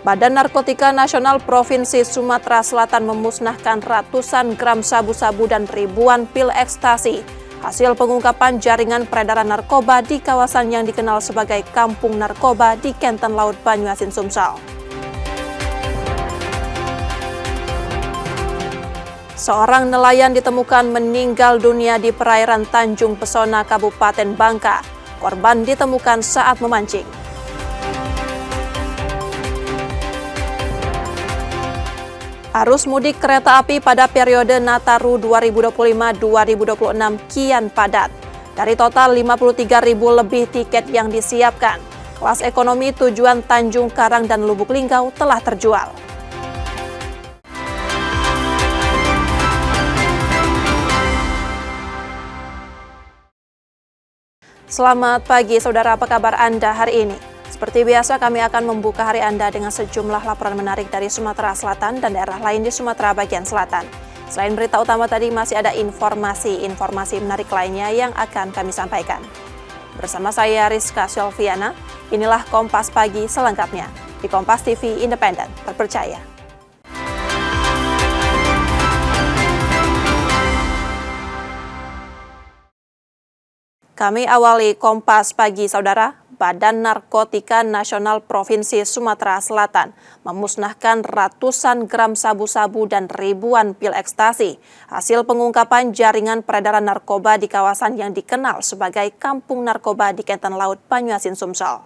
Badan Narkotika Nasional Provinsi Sumatera Selatan memusnahkan ratusan gram sabu-sabu dan ribuan pil ekstasi. Hasil pengungkapan jaringan peredaran narkoba di kawasan yang dikenal sebagai Kampung Narkoba di Kenten Laut Banyuasin, Sumsel. Seorang nelayan ditemukan meninggal dunia di perairan Tanjung Pesona, Kabupaten Bangka. Korban ditemukan saat memancing. Arus mudik kereta api pada periode Nataru 2025-2026 kian padat. Dari total 53.000 lebih tiket yang disiapkan, kelas ekonomi tujuan Tanjung Karang dan Lubuk Linggau telah terjual. Selamat pagi saudara, apa kabar Anda hari ini? Seperti biasa kami akan membuka hari Anda dengan sejumlah laporan menarik dari Sumatera Selatan dan daerah lain di Sumatera bagian selatan. Selain berita utama tadi masih ada informasi menarik lainnya yang akan kami sampaikan. Bersama saya Rizka Sylviana, inilah Kompas Pagi selengkapnya di Kompas TV Independen, terpercaya. Kami awali Kompas Pagi, saudara. Badan Narkotika Nasional Provinsi Sumatera Selatan memusnahkan ratusan gram sabu-sabu dan ribuan pil ekstasi. Hasil pengungkapan jaringan peredaran narkoba di kawasan yang dikenal sebagai Kampung Narkoba di Kenten Laut Banyuasin, Sumsel.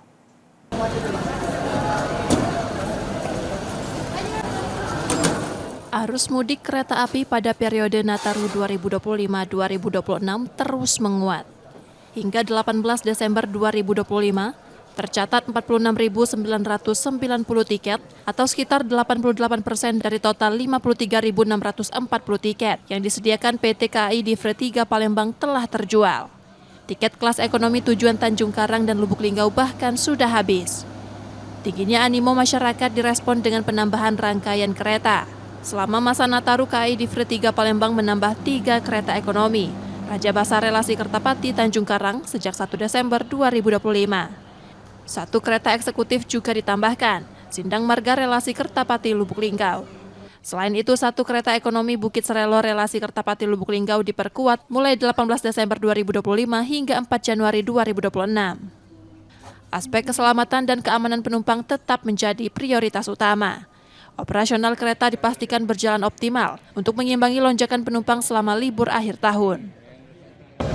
Arus mudik kereta api pada periode Nataru 2025-2026 terus menguat. Hingga 18 Desember 2025, tercatat 46.990 tiket atau sekitar 88% dari total 53.640 tiket yang disediakan PT KAI Divre 3 Palembang telah terjual. Tiket kelas ekonomi tujuan Tanjung Karang dan Lubuk Linggau bahkan sudah habis. Tingginya animo masyarakat direspon dengan penambahan rangkaian kereta. Selama masa Nataru, KAI Divre 3 Palembang menambah 3 kereta ekonomi. Raja Basah Relasi Kertapati Tanjung Karang sejak 1 Desember 2025. 1 kereta eksekutif juga ditambahkan, Sindang Marga Relasi Kertapati Lubuk Linggau. Selain itu, 1 kereta ekonomi Bukit Serelo Relasi Kertapati Lubuk Linggau diperkuat mulai 18 Desember 2025 hingga 4 Januari 2026. Aspek keselamatan dan keamanan penumpang tetap menjadi prioritas utama. Operasional kereta dipastikan berjalan optimal untuk mengimbangi lonjakan penumpang selama libur akhir tahun.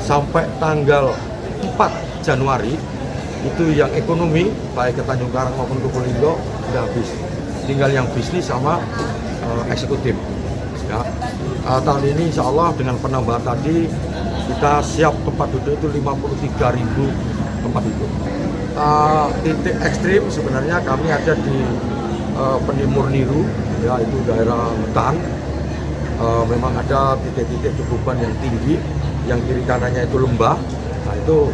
Sampai tanggal 4 Januari itu yang ekonomi baik ke Tanjung Karang maupun ke Linggau sudah habis. Tinggal yang bisnis sama eksekutif. Ya. Tahun ini insya Allah dengan penambahan tadi kita siap tempat duduk itu 53.000 tempat duduk. Titik ekstrim sebenarnya kami ada di Penimur Niru, ya itu daerah Metan. Memang ada titik-titik cukupan yang tinggi, yang kiri kanannya itu lembah. Nah itu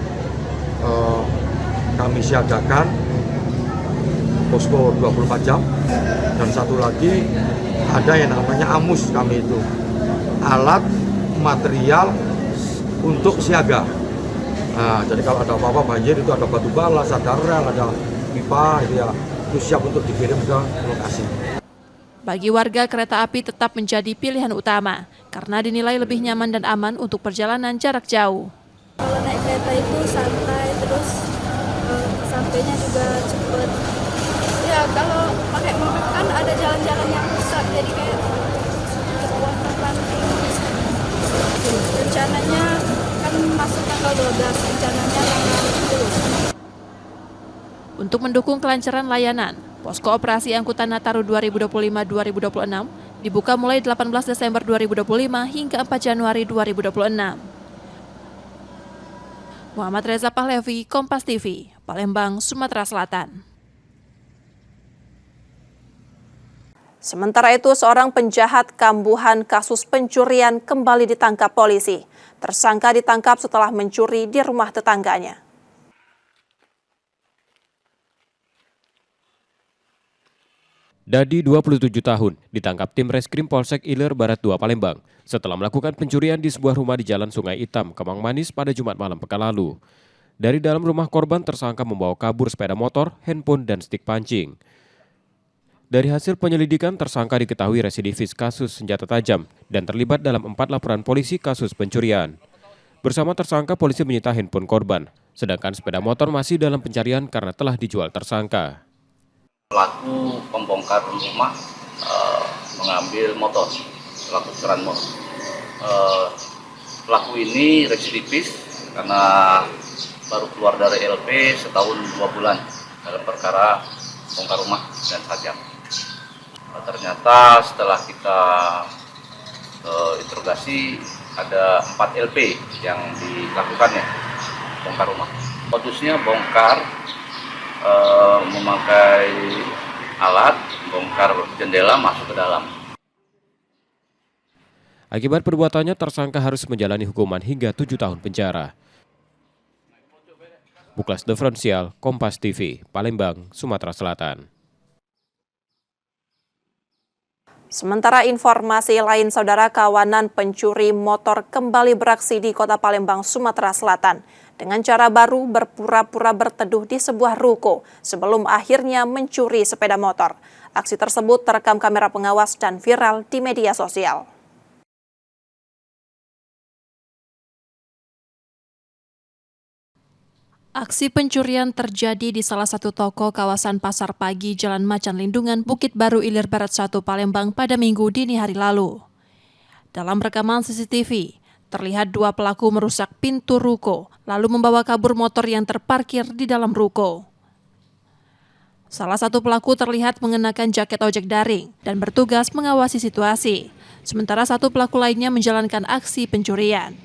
kami siagakan posko 24 jam. Dan satu lagi ada yang namanya AMUS kami itu, alat material untuk siaga. Nah, jadi kalau ada apa-apa banjir itu ada batu balas, ada rel, ada pipa, itu ya itu siap untuk dikirim ke lokasi. Bagi warga, kereta api tetap menjadi pilihan utama karena dinilai lebih nyaman dan aman untuk perjalanan jarak jauh. Kalau naik kereta itu santai, terus sampainya juga cepat. Ya kalau pakai mobil kan ada jalan-jalan yang rusak, jadi kayak kekuatan ranting. Rencananya kan masuk tanggal 12, rencananya tanggal 10. Untuk mendukung kelancaran layanan, Posko Operasi Angkutan Nataru 2025-2026 dibuka mulai 18 Desember 2025 hingga 4 Januari 2026. Muhammad Reza Pahlevi, Kompas TV, Palembang, Sumatera Selatan. Sementara itu, seorang penjahat kambuhan kasus pencurian kembali ditangkap polisi. Tersangka ditangkap setelah mencuri di rumah tetangganya. Dadi, 27 tahun, ditangkap tim Reskrim Polsek Ilir Barat 2 Palembang setelah melakukan pencurian di sebuah rumah di Jalan Sungai Hitam, Kemang Manis pada Jumat malam pekan lalu. Dari dalam rumah korban, tersangka membawa kabur sepeda motor, handphone, dan stik pancing. Dari hasil penyelidikan, tersangka diketahui residivis kasus senjata tajam dan terlibat dalam 4 laporan polisi kasus pencurian. Bersama tersangka, polisi menyita handphone korban, sedangkan sepeda motor masih dalam pencarian karena telah dijual tersangka. Pelaku pembongkar rumah mengambil motor, pelaku curian motor. Pelaku ini residivis karena baru keluar dari LP setahun 2 bulan dalam perkara bongkar rumah dan tajam. Ternyata setelah kita interogasi ada 4 LP yang dilakukannya bongkar rumah. Modusnya bongkar memakai alat bongkar jendela masuk ke dalam. Akibat perbuatannya, tersangka harus menjalani hukuman hingga 7 tahun penjara. Buklas Diferensial, Kompas TV, Palembang, Sumatera Selatan. Sementara informasi lain, saudara, kawanan pencuri motor kembali beraksi di Kota Palembang, Sumatera Selatan. Dengan cara baru berpura-pura berteduh di sebuah ruko sebelum akhirnya mencuri sepeda motor. Aksi tersebut terekam kamera pengawas dan viral di media sosial. Aksi pencurian terjadi di salah satu toko kawasan Pasar Pagi Jalan Macan Lindungan, Bukit Baru Ilir Barat 1, Palembang pada Minggu dini hari lalu. Dalam rekaman CCTV, terlihat 2 pelaku merusak pintu ruko, lalu membawa kabur motor yang terparkir di dalam ruko. Salah satu pelaku terlihat mengenakan jaket ojek daring dan bertugas mengawasi situasi, sementara satu pelaku lainnya menjalankan aksi pencurian.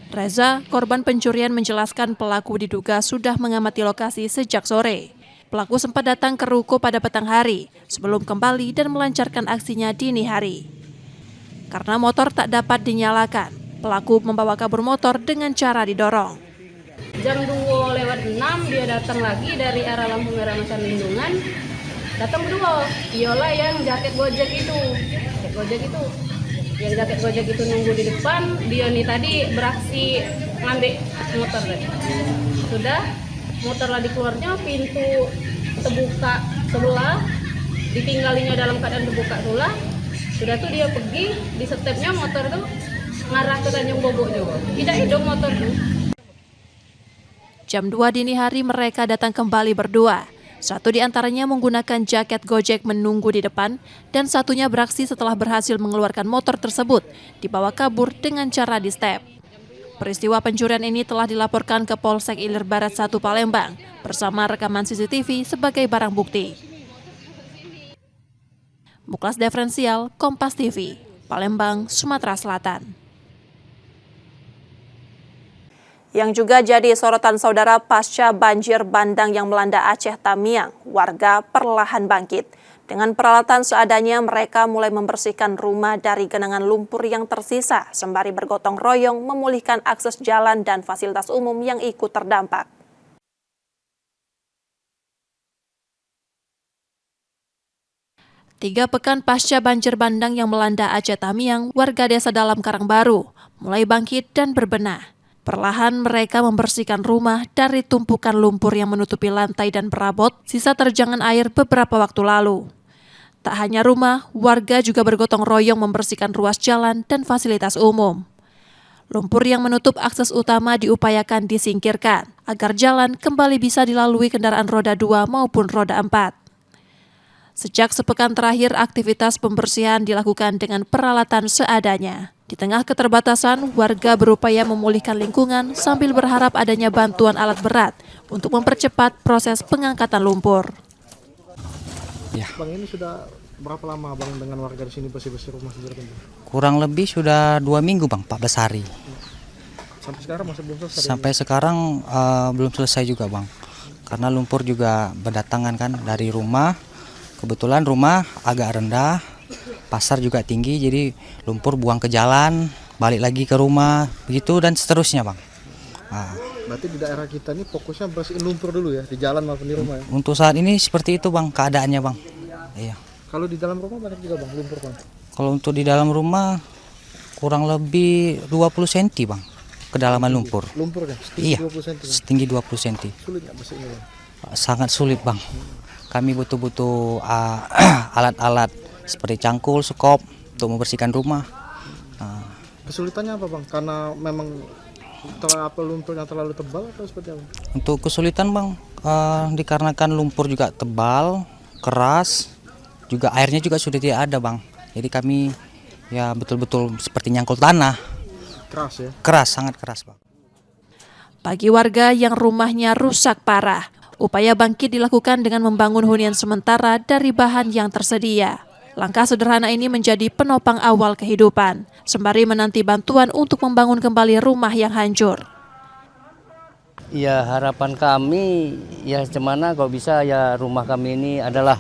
Reza, korban pencurian, menjelaskan pelaku diduga sudah mengamati lokasi sejak sore. Pelaku sempat datang ke ruko pada petang hari sebelum kembali dan melancarkan aksinya dini hari. Karena motor tak dapat dinyalakan, pelaku membawa kabur motor dengan cara didorong. Jam 2:06 dia datang lagi dari arah lampu merah Macan Lindungan. Datang berdua, Iola yang jaket Gojek itu. Yang jaket Gojek itu nunggu di depan, dia nih tadi beraksi ngambil motor tadi. Sudah, motor lagi keluarnya, pintu terbuka sebelah, ditinggalinya dalam keadaan terbuka sebelah. Sudah tuh dia pergi, di stepnya motor tuh ngarah ke Tanjung Bobok juga. Tidak hidup motor tuh. Jam 2 dini hari mereka datang kembali berdua. Satu di antaranya menggunakan jaket Gojek menunggu di depan, dan satunya beraksi setelah berhasil mengeluarkan motor tersebut, dibawa kabur dengan cara di step. Peristiwa pencurian ini telah dilaporkan ke Polsek Ilir Barat 1 Palembang bersama rekaman CCTV sebagai barang bukti. Buklas Diferensial, Kompas TV, Palembang, Sumatera Selatan. Yang juga jadi sorotan, saudara, pasca banjir bandang yang melanda Aceh Tamiang, warga perlahan bangkit. Dengan peralatan seadanya, mereka mulai membersihkan rumah dari genangan lumpur yang tersisa, sembari bergotong royong memulihkan akses jalan dan fasilitas umum yang ikut terdampak. Tiga pekan pasca banjir bandang yang melanda Aceh Tamiang, warga desa Dalam Karangbaru mulai bangkit dan berbenah. Perlahan mereka membersihkan rumah dari tumpukan lumpur yang menutupi lantai dan perabot sisa terjangan air beberapa waktu lalu. Tak hanya rumah, warga juga bergotong royong membersihkan ruas jalan dan fasilitas umum. Lumpur yang menutup akses utama diupayakan disingkirkan agar jalan kembali bisa dilalui kendaraan roda 2 maupun roda 4. Sejak sepekan terakhir, aktivitas pembersihan dilakukan dengan peralatan seadanya. Di tengah keterbatasan, warga berupaya memulihkan lingkungan sambil berharap adanya bantuan alat berat untuk mempercepat proses pengangkatan lumpur. Ya. Bang, ini sudah berapa lama Bang dengan warga di sini bersih-bersih rumah sebenarnya? Kurang lebih sudah 2 minggu Bang, 14 hari. Sampai sekarang masih belum selesai? Sampai sekarang belum selesai juga Bang. Karena lumpur juga berdatangan kan dari rumah. Kebetulan rumah agak rendah, pasar juga tinggi, jadi lumpur buang ke jalan, balik lagi ke rumah, begitu dan seterusnya Bang. Berarti di daerah kita ini fokusnya bersihin lumpur dulu ya, di jalan maupun di rumah ya? Untuk saat ini seperti itu Bang, keadaannya Bang. Iya. Kalau di dalam rumah banyak juga Bang, lumpur Bang? Kalau untuk di dalam rumah kurang lebih 20 cm Bang, kedalaman lumpur. Lumpur kan? Setinggi Iya, 20 cm? Setinggi 20 cm. Sulit nggak bersihnya Bang? Sangat sulit Bang. kami butuh alat-alat seperti cangkul, sekop untuk membersihkan rumah. Kesulitannya apa Bang? Karena memang lumpurnya terlalu tebal atau seperti apa? Untuk kesulitan Bang, dikarenakan lumpur juga tebal, keras, juga airnya juga sudah tidak ada Bang. Jadi kami ya betul-betul seperti nyangkul tanah. Keras ya? Keras, sangat keras Bang. Bagi warga yang rumahnya rusak parah, upaya bangkit dilakukan dengan membangun hunian sementara dari bahan yang tersedia. Langkah sederhana ini menjadi penopang awal kehidupan, sembari menanti bantuan untuk membangun kembali rumah yang hancur. Ya harapan kami ya gimana kalau bisa ya rumah kami ini adalah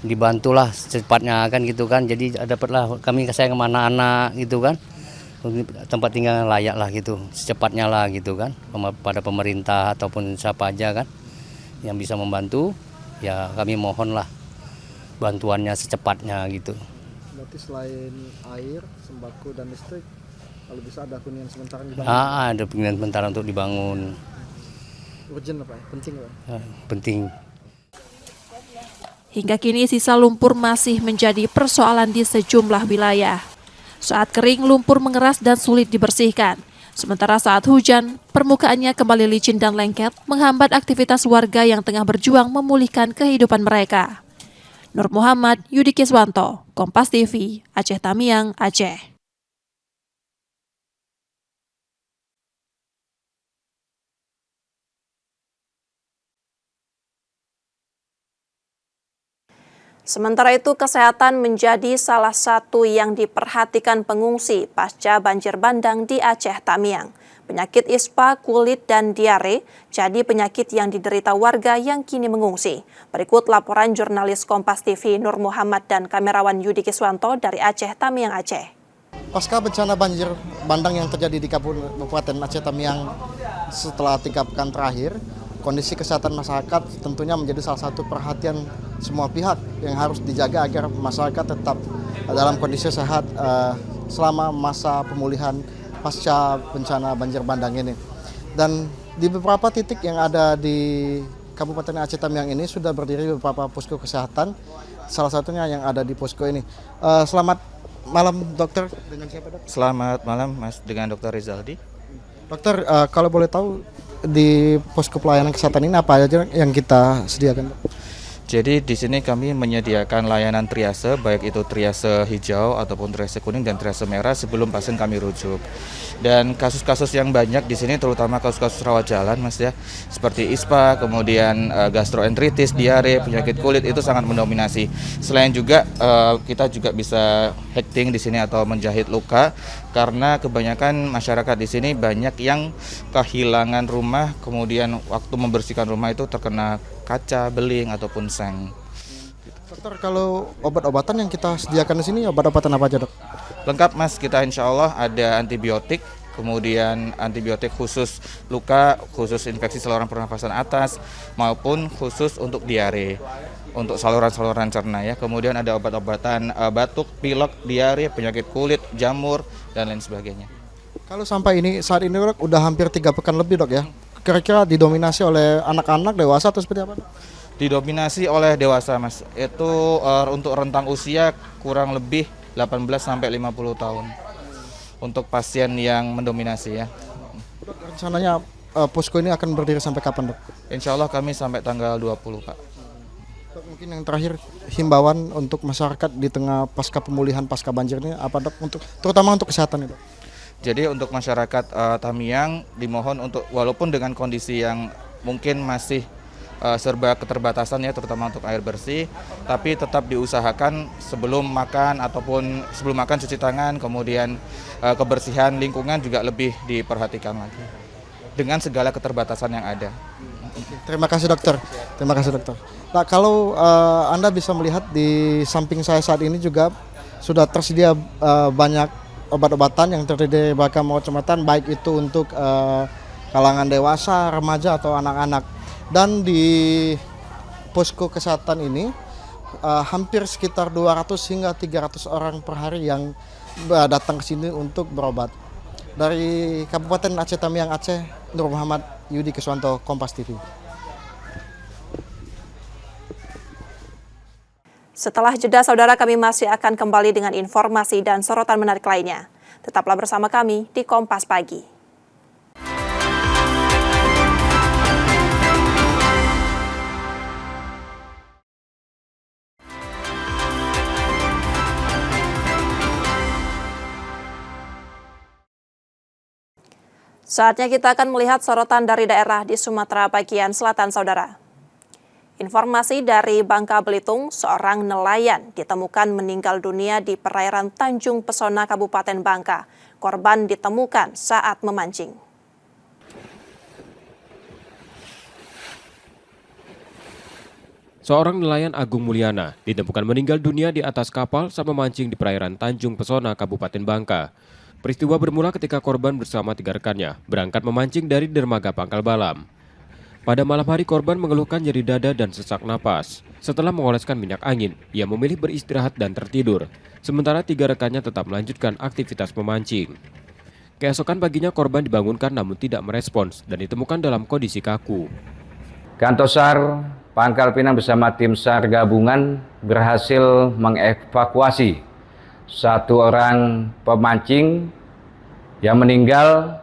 dibantulah secepatnya kan gitu kan. Jadi dapatlah kami sayang sama anak-anak gitu kan. Tempat tinggal yang layak lah gitu, secepatnya lah gitu kan. Pada pemerintah ataupun siapa aja kan yang bisa membantu, ya kami mohonlah bantuannya secepatnya gitu. Berarti selain air, sembako dan listrik, kalau bisa ada hunian sementara dibangun. Ada hunian sementara untuk dibangun. Urgent apa ya? Penting apa? Penting. Hingga kini sisa lumpur masih menjadi persoalan di sejumlah wilayah. Saat kering, lumpur mengeras dan sulit dibersihkan. Sementara saat hujan, permukaannya kembali licin dan lengket, menghambat aktivitas warga yang tengah berjuang memulihkan kehidupan mereka. Nur Muhammad, Yudi Kiswanto, Kompas TV, Aceh Tamiang, Aceh. Sementara itu, kesehatan menjadi salah satu yang diperhatikan pengungsi pasca banjir bandang di Aceh Tamiang. Penyakit ispa, kulit, dan diare jadi penyakit yang diderita warga yang kini mengungsi. Berikut laporan jurnalis Kompas TV Nur Muhammad dan kamerawan Yudi Kiswanto dari Aceh Tamiang, Aceh. Pasca bencana banjir bandang yang terjadi di Kabupaten Aceh Tamiang setelah 3 pekan terakhir, kondisi kesehatan masyarakat tentunya menjadi salah satu perhatian semua pihak yang harus dijaga agar masyarakat tetap dalam kondisi sehat selama masa pemulihan pasca bencana banjir bandang ini. Dan di beberapa titik yang ada di Kabupaten Aceh Tamiang ini sudah berdiri beberapa posko kesehatan, salah satunya yang ada di posko ini. Selamat malam dokter, dengan siapa dok? Selamat malam Mas, dengan Dr. Rizaldi. Dokter, kalau boleh tahu di posko pelayanan kesehatan ini apa aja yang kita sediakan dok? Jadi di sini kami menyediakan layanan triase, baik itu triase hijau ataupun triase kuning dan triase merah sebelum pasien kami rujuk. Dan kasus-kasus yang banyak di sini terutama kasus-kasus rawat jalan Mas ya, seperti ispa, kemudian gastroenteritis, diare, penyakit kulit itu sangat mendominasi. Selain juga kita juga bisa hekting di sini atau menjahit luka karena kebanyakan masyarakat di sini banyak yang kehilangan rumah, kemudian waktu membersihkan rumah itu terkena kaca, beling ataupun seng. Dokter, kalau obat-obatan yang kita sediakan di sini obat-obatan apa aja dok? Lengkap Mas, kita insya Allah ada antibiotik, kemudian antibiotik khusus luka, khusus infeksi saluran pernafasan atas, maupun khusus untuk diare, untuk saluran-saluran cerna ya. Kemudian ada obat-obatan batuk, pilek, diare, penyakit kulit, jamur, dan lain sebagainya. Kalau sampai saat ini dok, udah hampir 3 pekan lebih dok ya. Kira-kira didominasi oleh anak-anak, dewasa atau seperti apa dok? Didominasi oleh dewasa Mas, itu untuk rentang usia kurang lebih 18 sampai 50 tahun untuk pasien yang mendominasi ya. Dok, rencananya posko ini akan berdiri sampai kapan dok? Insya Allah kami sampai tanggal 20 Pak. Dok, mungkin yang terakhir himbauan untuk masyarakat di tengah pasca pemulihan pasca banjir ini apa dok, terutama untuk kesehatan dok? Jadi untuk masyarakat Tamiang dimohon untuk walaupun dengan kondisi yang mungkin masih serba keterbatasan ya, terutama untuk air bersih, tapi tetap diusahakan sebelum makan ataupun sebelum makan cuci tangan, kemudian kebersihan lingkungan juga lebih diperhatikan lagi dengan segala keterbatasan yang ada. Terima kasih dokter. Terima kasih dokter. Nah, kalau Anda bisa melihat di samping saya saat ini juga sudah tersedia banyak obat-obatan yang terdiri dari beragam macam-macam, baik itu untuk kalangan dewasa, remaja atau anak-anak. Dan di posko kesehatan ini hampir sekitar 200 hingga 300 orang per hari yang datang ke sini untuk berobat. Dari Kabupaten Aceh Tamiang, Aceh, Nur Muhammad, Yudi Kiswanto, Kompas TV. Setelah jeda, saudara, kami masih akan kembali dengan informasi dan sorotan menarik lainnya. Tetaplah bersama kami di Kompas Pagi. Saatnya kita akan melihat sorotan dari daerah di Sumatera bagian selatan, saudara. Informasi dari Bangka Belitung, seorang nelayan ditemukan meninggal dunia di perairan Tanjung Pesona, Kabupaten Bangka. Korban ditemukan saat memancing. Seorang nelayan Agung Mulyana ditemukan meninggal dunia di atas kapal saat memancing di perairan Tanjung Pesona, Kabupaten Bangka. Peristiwa bermula ketika korban bersama 3 rekannya berangkat memancing dari dermaga Pangkal Balam. Pada malam hari, korban mengeluhkan nyeri dada dan sesak napas. Setelah mengoleskan minyak angin, ia memilih beristirahat dan tertidur. Sementara 3 rekannya tetap melanjutkan aktivitas memancing. Keesokan paginya korban dibangunkan namun tidak merespons dan ditemukan dalam kondisi kaku. Kantor SAR Pangkal Pinang bersama tim SAR gabungan berhasil mengevakuasi 1 orang pemancing yang meninggal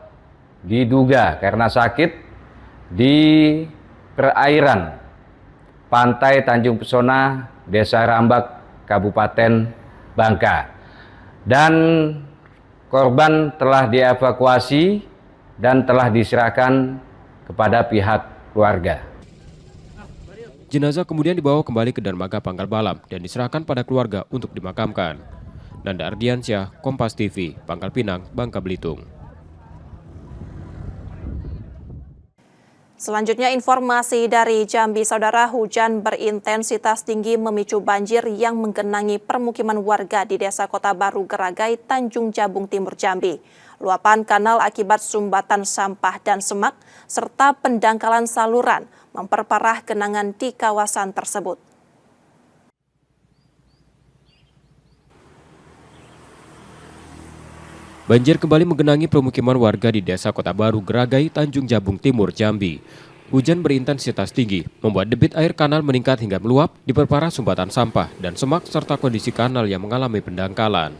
diduga karena sakit di perairan Pantai Tanjung Pesona, Desa Rambak, Kabupaten Bangka. Dan korban telah dievakuasi dan telah diserahkan kepada pihak keluarga. Jenazah kemudian dibawa kembali ke dermaga Pangkal Balam dan diserahkan pada keluarga untuk dimakamkan. Nanda Ardiansyah, Kompas TV, Pangkal Pinang, Bangka Belitung. Selanjutnya informasi dari Jambi, saudara. Hujan berintensitas tinggi memicu banjir yang menggenangi permukiman warga di Desa Kota Baru Geragai, Tanjung Jabung Timur, Jambi. Luapan kanal akibat sumbatan sampah dan semak serta pendangkalan saluran memperparah genangan di kawasan tersebut. Banjir kembali menggenangi permukiman warga di Desa Kota Baru Geragai, Tanjung Jabung Timur, Jambi. Hujan berintensitas tinggi membuat debit air kanal meningkat hingga meluap, diperparah sumbatan sampah dan semak serta kondisi kanal yang mengalami pendangkalan.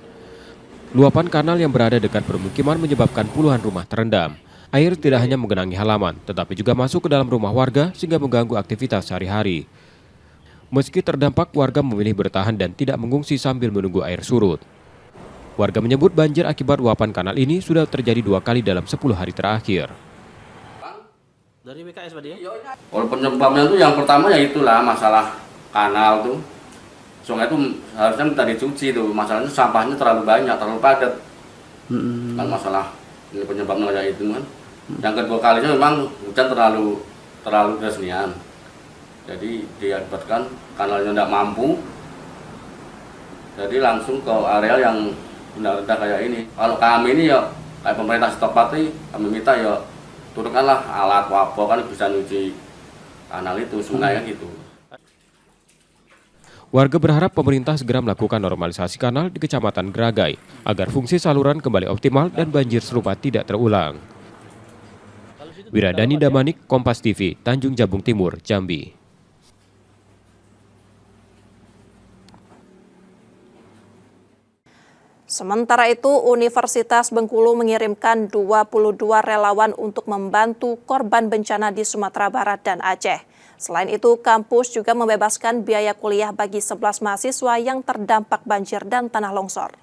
Luapan kanal yang berada dekat permukiman menyebabkan puluhan rumah terendam. Air tidak hanya menggenangi halaman, tetapi juga masuk ke dalam rumah warga sehingga mengganggu aktivitas sehari-hari. Meski terdampak, warga memilih bertahan dan tidak mengungsi sambil menunggu air surut. Warga menyebut banjir akibat luapan kanal ini sudah terjadi 2 kali dalam 10 hari terakhir. Dari BKS Pak ya? Kalau penyebabnya itu yang pertama ya itulah masalah kanal tuh. Sungai itu harusnya minta dicuci tuh. Masalahnya sampahnya terlalu banyak, terlalu padat. Kan masalah ini penyebabnya ya itu kan. Yang kedua kalinya memang hujan terlalu deras. Jadi diakibatkan kanalnya tidak mampu. Jadi langsung ke area yang rendah-rendah kayak ini. Kalau kami ini ya kayak pemerintah setempat kami minta ya turunkanlah alat wapo kan bisa nyuci kanal itu, sungai gitu. Warga berharap pemerintah segera melakukan normalisasi kanal di Kecamatan Geragai agar fungsi saluran kembali optimal dan banjir serupa tidak terulang. Wiradani Damanik, Kompas TV, Tanjung Jabung Timur, Jambi. Sementara itu, Universitas Bengkulu mengirimkan 22 relawan untuk membantu korban bencana di Sumatera Barat dan Aceh. Selain itu, kampus juga membebaskan biaya kuliah bagi 11 mahasiswa yang terdampak banjir dan tanah longsor.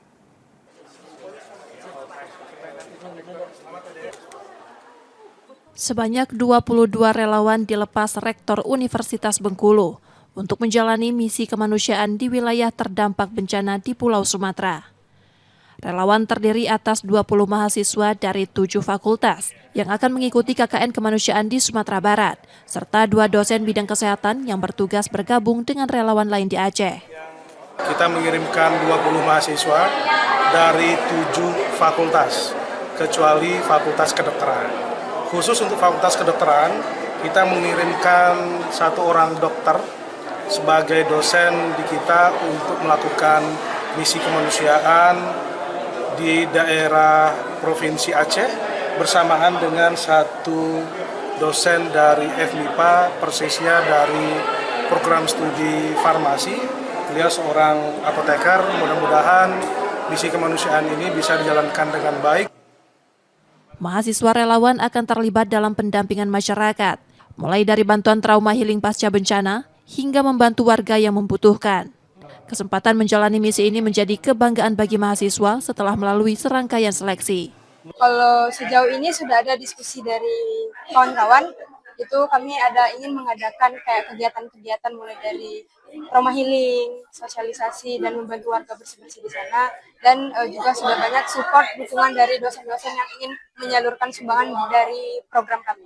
Sebanyak 22 relawan dilepas Rektor Universitas Bengkulu untuk menjalani misi kemanusiaan di wilayah terdampak bencana di Pulau Sumatera. Relawan terdiri atas 20 mahasiswa dari 7 fakultas yang akan mengikuti KKN Kemanusiaan di Sumatera Barat, serta 2 dosen bidang kesehatan yang bertugas bergabung dengan relawan lain di Aceh. Kita mengirimkan 20 mahasiswa dari 7 fakultas, kecuali Fakultas Kedokteran. Khusus untuk Fakultas Kedokteran, kita mengirimkan 1 orang dokter sebagai dosen di kita untuk melakukan misi kemanusiaan di daerah Provinsi Aceh bersamaan dengan 1 dosen dari FMIPA, persisnya dari program studi farmasi, Beliau seorang apoteker, mudah-mudahan misi kemanusiaan ini bisa dijalankan dengan baik. Mahasiswa relawan akan terlibat dalam pendampingan masyarakat, mulai dari bantuan trauma healing pasca bencana hingga membantu warga yang membutuhkan. Kesempatan menjalani misi ini menjadi kebanggaan bagi mahasiswa setelah melalui serangkaian seleksi. Kalau sejauh ini sudah ada diskusi dari kawan-kawan, itu kami ingin mengadakan kayak kegiatan-kegiatan mulai dari trauma healing, sosialisasi, dan membantu warga bersih-bersih di sana. Dan juga sudah banyak support dukungan dari dosen-dosen yang ingin menyalurkan sumbangan dari program kami.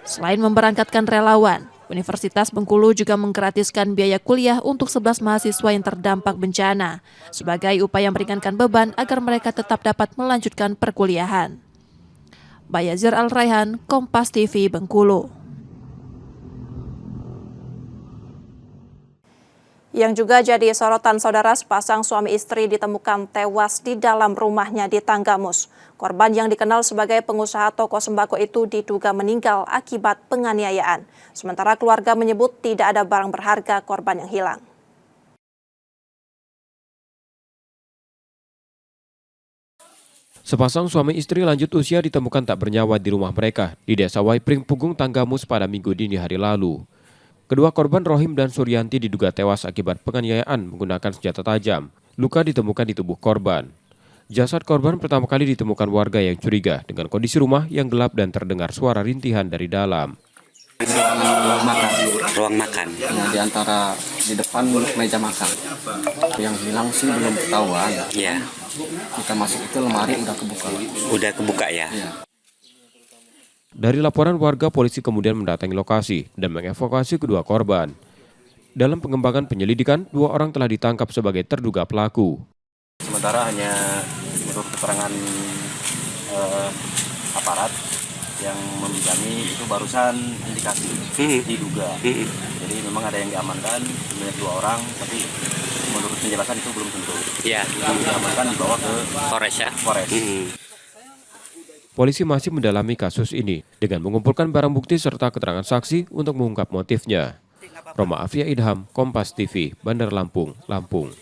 Selain memberangkatkan relawan, Universitas Bengkulu juga menggratiskan biaya kuliah untuk 11 mahasiswa yang terdampak bencana, sebagai upaya meringankan beban agar mereka tetap dapat melanjutkan perkuliahan. Bayazir Al-Raihan, Kompas TV, Bengkulu. Yang juga jadi sorotan saudara, sepasang suami istri ditemukan tewas di dalam rumahnya di Tanggamus. Korban yang dikenal sebagai pengusaha toko sembako itu diduga meninggal akibat penganiayaan. Sementara keluarga menyebut tidak ada barang berharga korban yang hilang. Sepasang suami istri lanjut usia ditemukan tak bernyawa di rumah mereka di Desa Waipring Pugung, Tanggamus pada Minggu dini hari lalu. Kedua korban Rohim dan Suryanti diduga tewas akibat penganiayaan menggunakan senjata tajam. Luka ditemukan di tubuh korban. Jasad korban pertama kali ditemukan warga yang curiga dengan kondisi rumah yang gelap dan terdengar suara rintihan dari dalam. Ruang makan. Nah, di antara di depan meja makan. Yang bilang sih belum ketahuan. Iya. Kita masuk itu lemari udah kebuka. Udah kebuka ya. Iya. Dari laporan warga, polisi kemudian mendatangi lokasi dan mengevakuasi kedua korban. Dalam pengembangan penyelidikan, 2 orang telah ditangkap sebagai terduga pelaku. Sementara hanya menurut keterangan aparat yang membidangi itu barusan indikasi diduga. Jadi memang ada yang diamankan, sebanyak 2 orang, tapi menurut penjelasan itu belum tentu. Iya. Diamankan dibawa ke Polres ya. Polres. Polisi masih mendalami kasus ini dengan mengumpulkan barang bukti serta keterangan saksi untuk mengungkap motifnya. Roma Afia Idham, Kompas TV, Bandar Lampung, Lampung.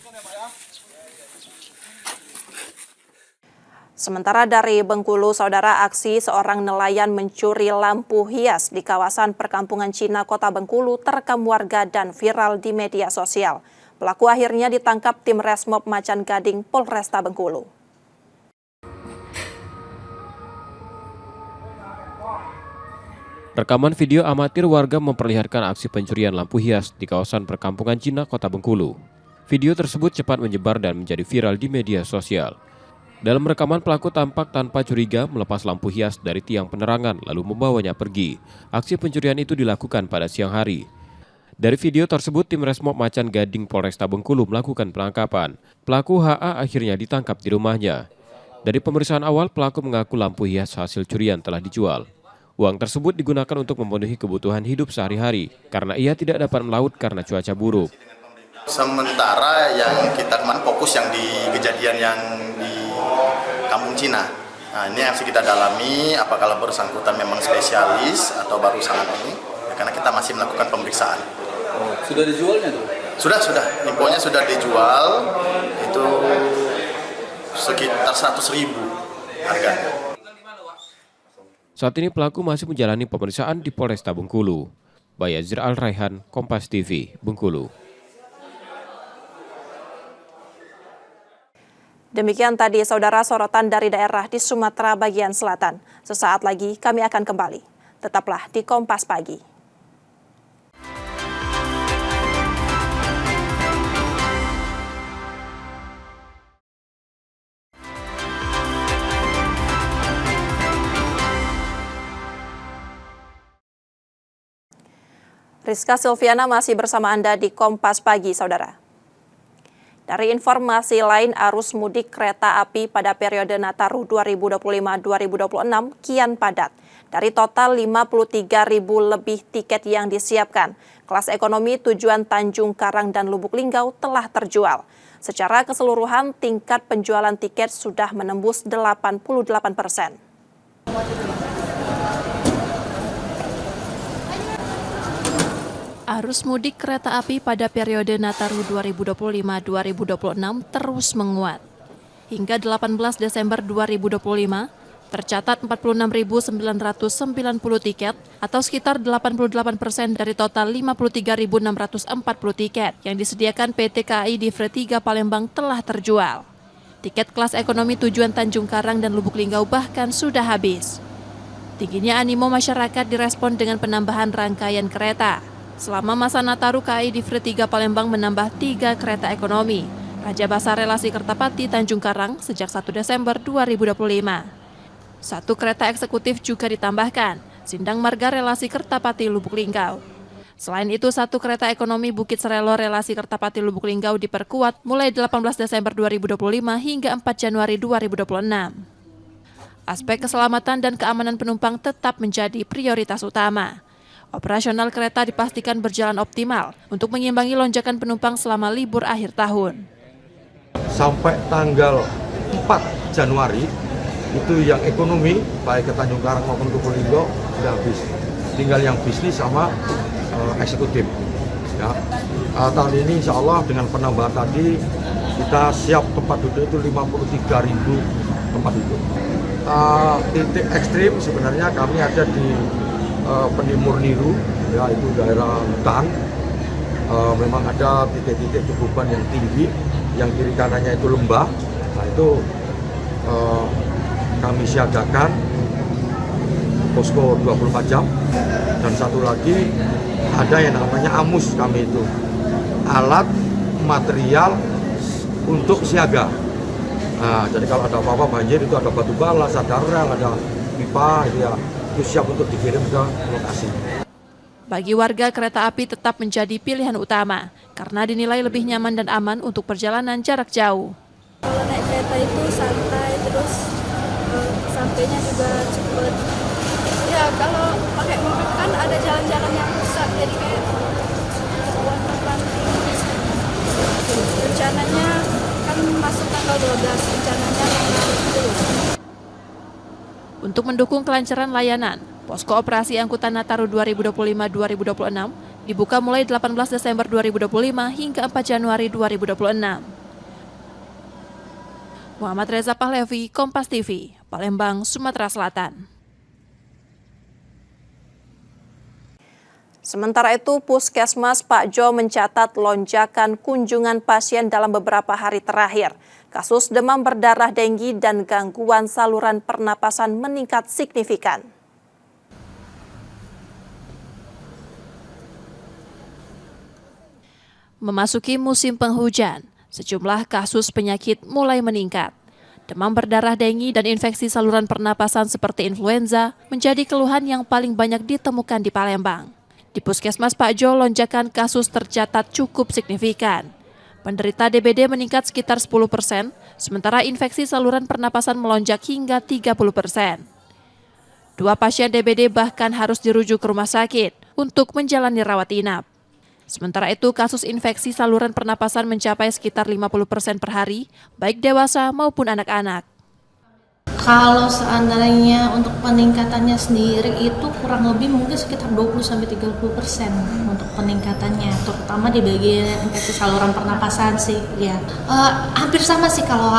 Sementara dari Bengkulu, saudara, aksi seorang nelayan mencuri lampu hias di kawasan perkampungan Cina Kota Bengkulu terekam warga dan viral di media sosial. Pelaku akhirnya ditangkap tim Resmob Macan Gading Polresta Bengkulu. Rekaman video amatir warga memperlihatkan aksi pencurian lampu hias di kawasan perkampungan Cina Kota Bengkulu. Video tersebut cepat menyebar dan menjadi viral di media sosial. Dalam rekaman, pelaku tampak tanpa curiga melepas lampu hias dari tiang penerangan lalu membawanya pergi. Aksi pencurian itu dilakukan pada siang hari. Dari video tersebut, tim Resmob Macan Gading Polresta Bengkulu melakukan penangkapan. Pelaku HA akhirnya ditangkap di rumahnya. Dari pemeriksaan awal, pelaku mengaku lampu hias hasil curian telah dijual. Uang tersebut digunakan untuk memenuhi kebutuhan hidup sehari-hari karena ia tidak dapat melaut karena cuaca buruk. Sementara yang kita kemarin fokus yang di kejadian yang di Kampung Cina. Nah, ini yang kita dalami apakah bersangkutan memang spesialis atau baru sangat ini, ya, karena kita masih melakukan pemeriksaan. Oh, sudah dijualnya tuh? Sudah. Infonya sudah dijual, itu sekitar 100.000 harganya. Saat ini pelaku masih menjalani pemeriksaan di Polresta Bengkulu. Bayazir Al-Raihan, Kompas TV, Bengkulu. Demikian tadi saudara sorotan dari daerah di Sumatera bagian selatan. Sesaat lagi kami akan kembali. Tetaplah di Kompas Pagi. Rizka Silviana masih bersama Anda di Kompas Pagi, saudara. Dari informasi lain, arus mudik kereta api pada periode Nataru 2025-2026 kian padat. Dari total 53.000 lebih tiket yang disiapkan, kelas ekonomi tujuan Tanjung Karang dan Lubuk Linggau telah terjual. Secara keseluruhan, tingkat penjualan tiket sudah menembus 88%. Arus mudik kereta api pada periode Nataru 2025-2026 terus menguat. Hingga 18 Desember 2025, tercatat 46.990 tiket atau sekitar 88% dari total 53.640 tiket yang disediakan PT KAI Divre 3 Palembang telah terjual. Tiket kelas ekonomi tujuan Tanjung Karang dan Lubuk Linggau bahkan sudah habis. Tingginya animo masyarakat direspon dengan penambahan rangkaian kereta. Selama masa Nataru, KAI Divre 3 Palembang menambah 3 kereta ekonomi. Raja Basah relasi Kertapati Tanjung Karang sejak 1 Desember 2025. 1 kereta eksekutif juga ditambahkan, Sindang Marga relasi Kertapati Lubuk Linggau. Selain itu, 1 kereta ekonomi Bukit Serelo relasi Kertapati Lubuk Linggau diperkuat mulai 18 Desember 2025 hingga 4 Januari 2026. Aspek keselamatan dan keamanan penumpang tetap menjadi prioritas utama. Operasional kereta dipastikan berjalan optimal untuk mengimbangi lonjakan penumpang selama libur akhir tahun. Sampai tanggal 4 Januari, itu yang ekonomi, baik ke Tanjung Karang maupun ke Lubuk sudah habis. Tinggal yang bisnis sama eksekutif. Ya. Tahun ini insya Allah dengan penambahan tadi, kita siap tempat duduk itu 53.000 tempat duduk. Titik ekstrim sebenarnya kami ada di Penimur Niru, ya itu daerah hutan. Memang ada titik-titik kebuban yang tinggi, yang kiri kanannya itu lembah. Nah itu kami siagakan posko 24 jam, dan satu lagi ada yang namanya AMUS, kami itu alat material untuk siaga. Nah, jadi kalau ada apa-apa banjir itu ada batu balas, ada rel, ada pipa, itu siap untuk dikirim ke lokasi. Bagi warga, kereta api tetap menjadi pilihan utama karena dinilai lebih nyaman dan aman untuk perjalanan jarak jauh. Kalau naik kereta itu santai, terus sampainya juga cepet. Ya kalau pakai mobil kan ada jalan-jalan yang rusak, jadi kayak warna-warni. Rencananya kan masuk tanggal 12, rencananya tanggal 10. Untuk mendukung kelancaran layanan, Posko Operasi Angkutan Nataru 2025-2026 dibuka mulai 18 Desember 2025 hingga 4 Januari 2026. Muhammad Reza Pahlevi, Kompas TV, Palembang, Sumatera Selatan. Sementara itu, Puskesmas Pak Jo mencatat lonjakan kunjungan pasien dalam beberapa hari terakhir. Kasus demam berdarah denggi dan gangguan saluran pernapasan meningkat signifikan. Memasuki musim penghujan, sejumlah kasus penyakit mulai meningkat. Demam berdarah denggi dan infeksi saluran pernapasan seperti influenza menjadi keluhan yang paling banyak ditemukan di Palembang. Di Puskesmas Pak Jo, lonjakan kasus tercatat cukup signifikan. Penderita DBD meningkat sekitar 10%, sementara infeksi saluran pernapasan melonjak hingga 30%. 2 pasien DBD bahkan harus dirujuk ke rumah sakit untuk menjalani rawat inap. Sementara itu, kasus infeksi saluran pernapasan mencapai sekitar 50% per hari, baik dewasa maupun anak-anak. Kalau seandainya untuk peningkatannya sendiri itu kurang lebih mungkin sekitar 20-30% untuk peningkatannya, terutama di bagian infeksi saluran pernapasan sih. Ya, hampir sama sih kalau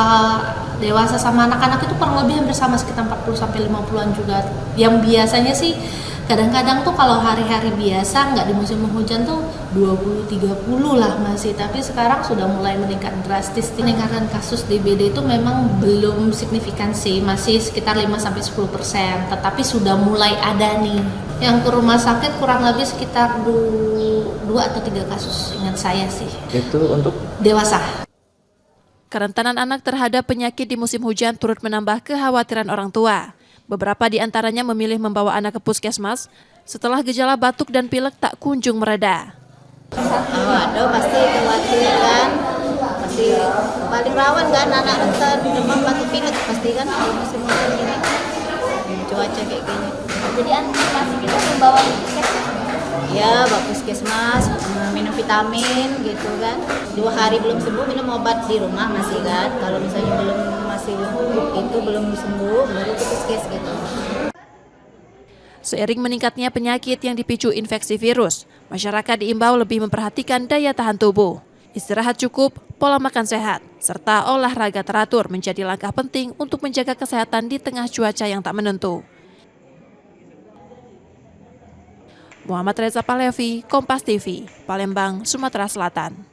dewasa sama anak-anak itu kurang lebih hampir sama, sekitar 40-50-an juga. Yang biasanya sih kadang-kadang tuh kalau hari-hari biasa nggak di musim hujan tuh 20-30 lah masih, tapi sekarang sudah mulai meningkat drastis. Peningkatan kasus DBD itu memang belum signifikan sih, masih sekitar 5-10%, tetapi sudah mulai ada nih. Yang ke rumah sakit kurang lebih sekitar 2 atau 3 kasus, ingat saya sih. Itu untuk dewasa. Kerentanan anak terhadap penyakit di musim hujan turut menambah kekhawatiran orang tua. Beberapa di antaranya memilih membawa anak ke puskesmas setelah gejala batuk dan pilek tak kunjung mereda. Waduh, pasti khawatir kan, pasti paling rawan kan anak rentan demam batuk pilek pasti kan kalau musim hujan gini, cuaca kayak gini. Jadi antisipasi kita membawa ke puskesmas. Ya, bawa puskesmas, minum vitamin gitu kan. 2 hari belum sembuh minum obat di rumah masih kan. Kalau misalnya belum sembuh baru ke puskes gitu. Seiring meningkatnya penyakit yang dipicu infeksi virus, masyarakat diimbau lebih memperhatikan daya tahan tubuh. Istirahat cukup, pola makan sehat, serta olahraga teratur menjadi langkah penting untuk menjaga kesehatan di tengah cuaca yang tak menentu. Muhammad Reza Pahlevi, Kompas TV, Palembang, Sumatera Selatan.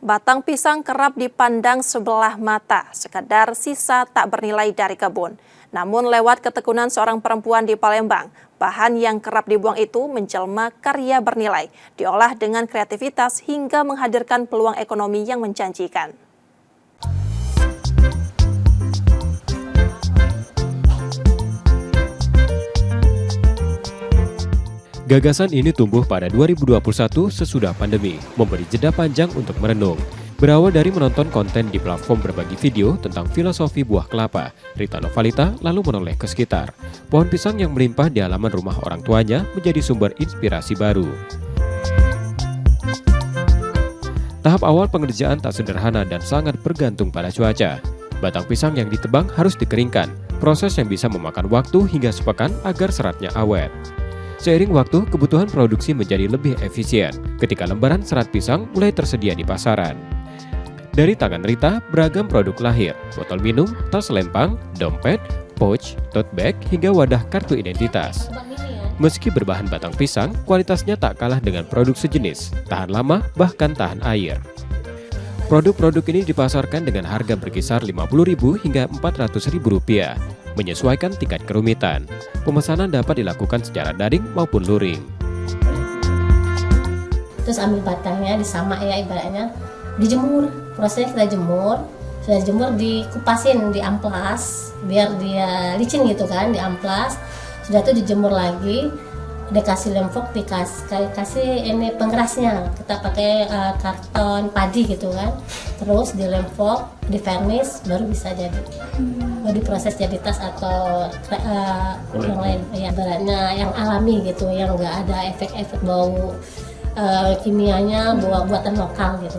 Batang pisang kerap dipandang sebelah mata, sekadar sisa tak bernilai dari kebun. Namun lewat ketekunan seorang perempuan di Palembang, bahan yang kerap dibuang itu menjelma karya bernilai, diolah dengan kreativitas hingga menghadirkan peluang ekonomi yang menjanjikan. Gagasan ini tumbuh pada 2021 sesudah pandemi, memberi jeda panjang untuk merenung. Berawal dari menonton konten di platform berbagi video tentang filosofi buah kelapa, Rita Novalita lalu menoleh ke sekitar. Pohon pisang yang melimpah di halaman rumah orang tuanya menjadi sumber inspirasi baru. Tahap awal pengerjaan tak sederhana dan sangat bergantung pada cuaca. Batang pisang yang ditebang harus dikeringkan, proses yang bisa memakan waktu hingga sepekan agar seratnya awet. Seiring waktu, kebutuhan produksi menjadi lebih efisien ketika lembaran serat pisang mulai tersedia di pasaran. Dari tangan Rita, beragam produk lahir, botol minum, tas lempang, dompet, pouch, tote bag, hingga wadah kartu identitas. Meski berbahan batang pisang, kualitasnya tak kalah dengan produk sejenis, tahan lama, bahkan tahan air. Produk-produk ini dipasarkan dengan harga berkisar Rp50.000 hingga Rp400.000, menyesuaikan tingkat kerumitan. Pemesanan dapat dilakukan secara daring maupun luring. Terus ambil batangnya, disamak ya ibaratnya, dijemur. Prosesnya kita jemur, sudah dijemur dikupasin, diamplas, biar dia licin gitu kan, diamplas. Sudah itu dijemur lagi, dikasih lempok, dikasih ini pengerasnya. Kita pakai karton padi gitu kan, terus dilempok, divernis, baru bisa jadi. Baru diproses jadi tas atau yang lain, ya baratnya yang alami gitu, yang nggak ada efek-efek bau kimianya, buatan lokal gitu.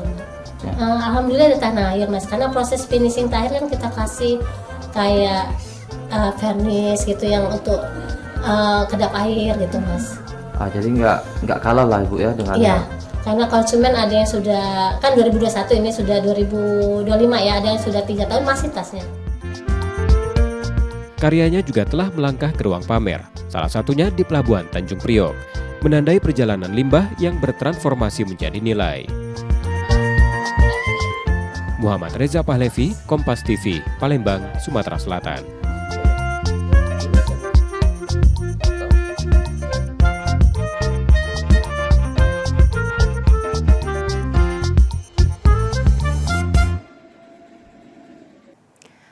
Alhamdulillah di tanah air mas, karena proses finishing terakhir kan kita kasih kayak vernis gitu yang untuk kedap air gitu mas. Jadi nggak kalah lah ibu ya dengan. Iya, karena konsumen ada yang sudah kan 2021 ini sudah 2025 ya, ada yang sudah 3 tahun masih tasnya. Karyanya juga telah melangkah ke ruang pamer, salah satunya di Pelabuhan Tanjung Priok, menandai perjalanan limbah yang bertransformasi menjadi nilai. Muhammad Reza Pahlevi, Kompas TV, Palembang, Sumatera Selatan.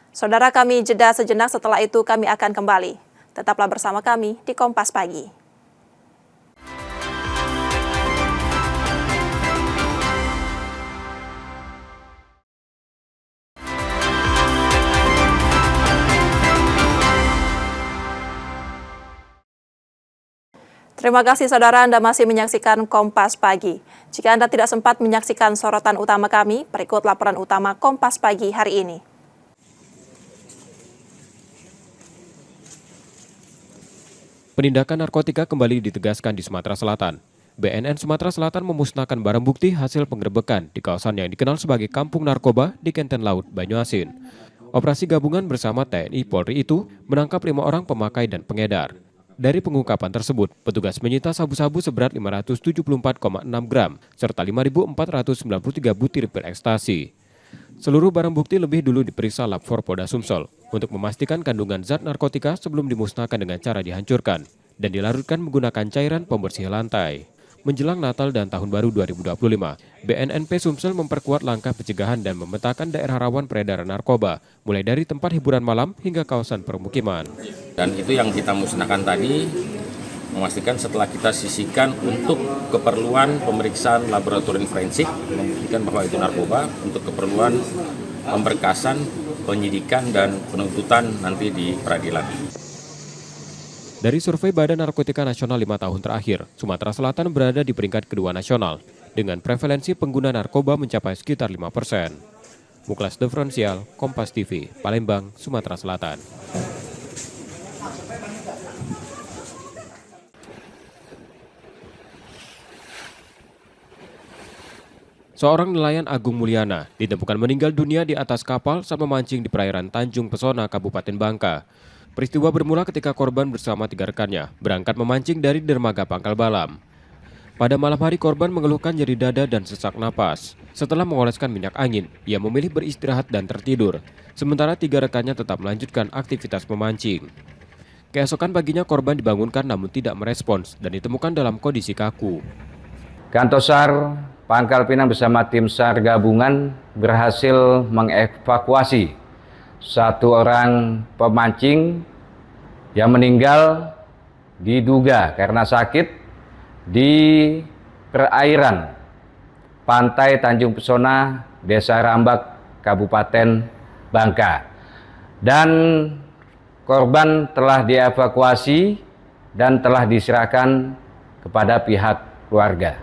Saudara, kami jeda sejenak, setelah itu kami akan kembali. Tetaplah bersama kami di Kompas Pagi. Terima kasih saudara, Anda masih menyaksikan Kompas Pagi. Jika Anda tidak sempat menyaksikan sorotan utama kami, berikut laporan utama Kompas Pagi hari ini. Penindakan narkotika kembali ditegaskan di Sumatera Selatan. BNN Sumatera Selatan memusnahkan barang bukti hasil penggerebekan di kawasan yang dikenal sebagai Kampung Narkoba di Kenten Laut, Banyuasin. Operasi gabungan bersama TNI Polri itu menangkap 5 orang pemakai dan pengedar. Dari pengungkapan tersebut, petugas menyita sabu-sabu seberat 574,6 gram serta 5.493 butir pil ekstasi. Seluruh barang bukti lebih dulu diperiksa Lab 4 Polda Sumsel untuk memastikan kandungan zat narkotika sebelum dimusnahkan dengan cara dihancurkan dan dilarutkan menggunakan cairan pembersih lantai. Menjelang Natal dan Tahun Baru 2025, BNNP Sumsel memperkuat langkah pencegahan dan memetakan daerah rawan peredaran narkoba, mulai dari tempat hiburan malam hingga kawasan permukiman. Dan itu yang kita musnahkan tadi, memastikan setelah kita sisihkan untuk keperluan pemeriksaan laboratorium forensik, membuktikan bahwa itu narkoba untuk keperluan pemberkasan, penyidikan, dan penuntutan nanti di peradilan. Dari survei Badan Narkotika Nasional 5 tahun terakhir, Sumatera Selatan berada di peringkat kedua nasional, dengan prevalensi pengguna narkoba mencapai sekitar 5%. Muklas Differensial, Kompas TV, Palembang, Sumatera Selatan. Seorang nelayan Agung Mulyana ditemukan meninggal dunia di atas kapal saat memancing di perairan Tanjung Pesona, Kabupaten Bangka. Peristiwa bermula ketika korban bersama 3 rekannya berangkat memancing dari dermaga Pangkal Balam. Pada malam hari korban mengeluhkan nyeri dada dan sesak napas. Setelah mengoleskan minyak angin, ia memilih beristirahat dan tertidur. Sementara 3 rekannya tetap melanjutkan aktivitas memancing. Keesokan paginya korban dibangunkan namun tidak merespons dan ditemukan dalam kondisi kaku. Kantor SAR Pangkal Pinang bersama tim SAR gabungan berhasil mengevakuasi 1 orang pemancing yang meninggal diduga karena sakit di perairan Pantai Tanjung Pesona, Desa Rambak, Kabupaten Bangka. Dan korban telah dievakuasi dan telah diserahkan kepada pihak keluarga.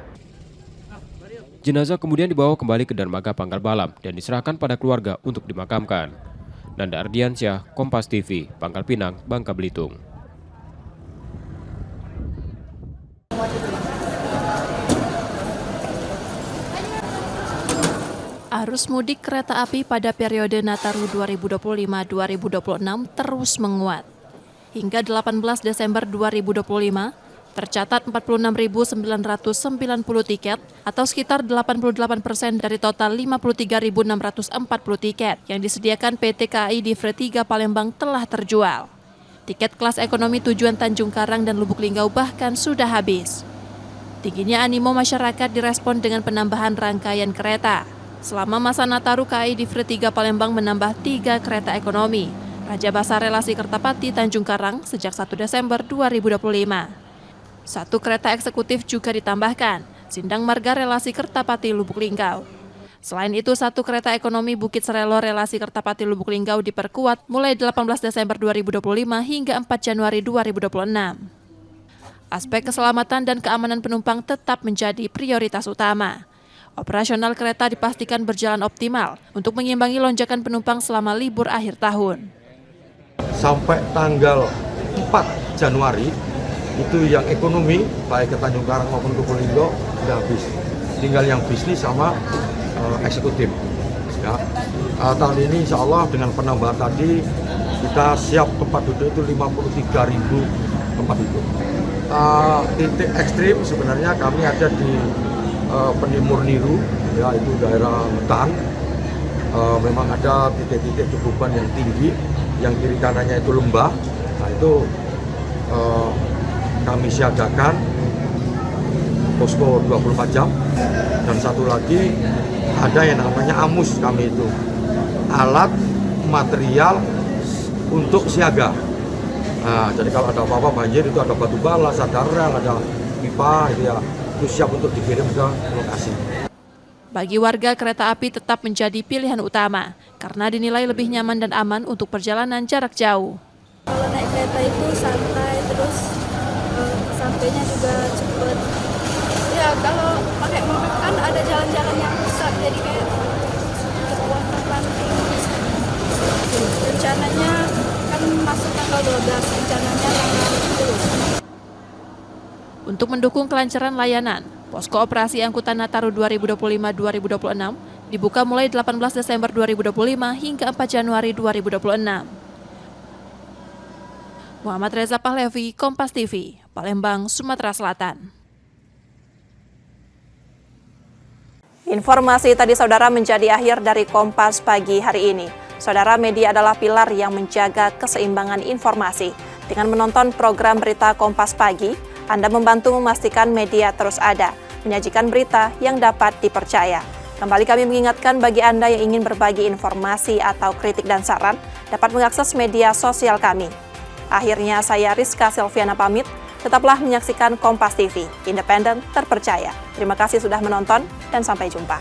Jenazah kemudian dibawa kembali ke dermaga Pangkal Balam dan diserahkan pada keluarga untuk dimakamkan. Nanda Ardiansyah, Kompas TV, Pangkal Pinang, Bangka Belitung. Arus mudik kereta api pada periode Nataru 2025-2026 terus menguat. Hingga 18 Desember 2025, tercatat 46.990 tiket atau sekitar 88% dari total 53.640 tiket yang disediakan PT KAI Divre 3 Palembang telah terjual. Tiket kelas ekonomi tujuan Tanjung Karang dan Lubuk Linggau bahkan sudah habis. Tingginya animo masyarakat direspon dengan penambahan rangkaian kereta. Selama masa Nataru, KAI Divre 3 Palembang menambah 3 kereta ekonomi. Raja Basah relasi Kertapati Tanjung Karang sejak 1 Desember 2025. 1 kereta eksekutif juga ditambahkan, Sindang Marga relasi Kertapati Lubuk Linggau. Selain itu, 1 kereta ekonomi Bukit Serelo relasi Kertapati Lubuk Linggau diperkuat mulai 18 Desember 2025 hingga 4 Januari 2026. Aspek keselamatan dan keamanan penumpang tetap menjadi prioritas utama. Operasional kereta dipastikan berjalan optimal untuk mengimbangi lonjakan penumpang selama libur akhir tahun. Sampai tanggal 4 Januari, itu yang ekonomi, baik ke Tanjung Karang maupun ke Lubuk sudah habis. Tinggal yang bisnis sama eksekutif. Ya. Tahun ini insya Allah dengan penambahan tadi, kita siap tempat duduk itu 53.000 tempat duduk. Titik ekstrim sebenarnya kami ada di Penimur Niru, ya itu daerah Metan. Memang ada titik-titik cukupan yang tinggi, yang kiri kanannya itu lembah. Nah itu kami siagakan posko 24 jam. Dan satu lagi ada yang namanya AMUS kami itu, alat material untuk siaga. Nah, jadi kalau ada apa-apa banjir itu ada batu balas, ada rel, ada pipa, itu ya. Itu siap untuk dikirim ke lokasi. Bagi warga, kereta api tetap menjadi pilihan utama karena dinilai lebih nyaman dan aman untuk perjalanan jarak jauh. Kalau naik kereta itu santai, terus sampainya juga cepat. Ya kalau pakai mobil kan ada jalan-jalan yang rusak, jadi kayak kekuatan tinggi. Rencananya kan masuk tanggal 12, rencananya tanggal 10. Untuk mendukung kelancaran layanan, Posko Operasi Angkutan Nataru 2025-2026 dibuka mulai 18 Desember 2025 hingga 4 Januari 2026. Muhammad Reza Pahlevi, Kompas TV, Palembang, Sumatera Selatan. Informasi tadi saudara menjadi akhir dari Kompas pagi hari ini. Saudara, media adalah pilar yang menjaga keseimbangan informasi. Dengan menonton program berita Kompas Pagi, Anda membantu memastikan media terus ada, menyajikan berita yang dapat dipercaya. Kembali kami mengingatkan bagi Anda yang ingin berbagi informasi atau kritik dan saran, dapat mengakses media sosial kami. Akhirnya saya Rizka Silviana pamit, tetaplah menyaksikan Kompas TV, independen, terpercaya. Terima kasih sudah menonton dan sampai jumpa.